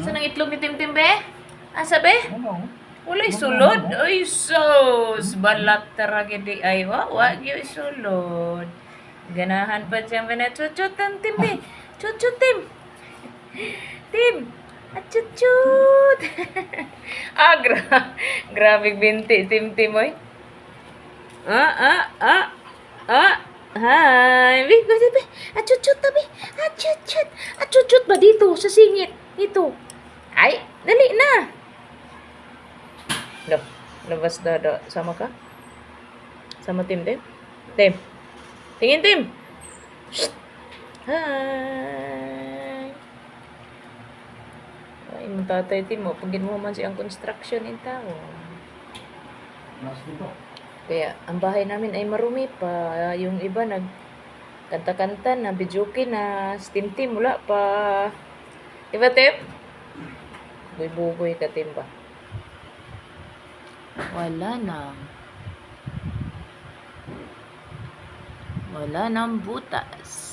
Saan ang itlog ni Timtim, be? Asa, be? Ano? Wala isulod. Ay, sus. Balat talaga di ay. Wag yung isulod. Ganahan pa siyang chuchut ang Tim, be. Chuchut, Tim. Tim. At chuchut. Grabe binti, Tim, oy. Hi. Be, go, be. At chuchut, be. At chuchut. At chuchut ba dito sa singit? Dito. Ay, dali na. Look, labas dada. Sama ka? Sama Tim. Tim. Tingin, Tim. Hi. Ay, mong tatay, Tim. Pagin mo man siyang construction in tao. Kaya, ang bahay namin ay marumi pa. Yung iba kanta-kanta na, bijuki na, steam wala pa. Diba, Tim? Buy-bugoy ka, Tim ba? Wala nang butas.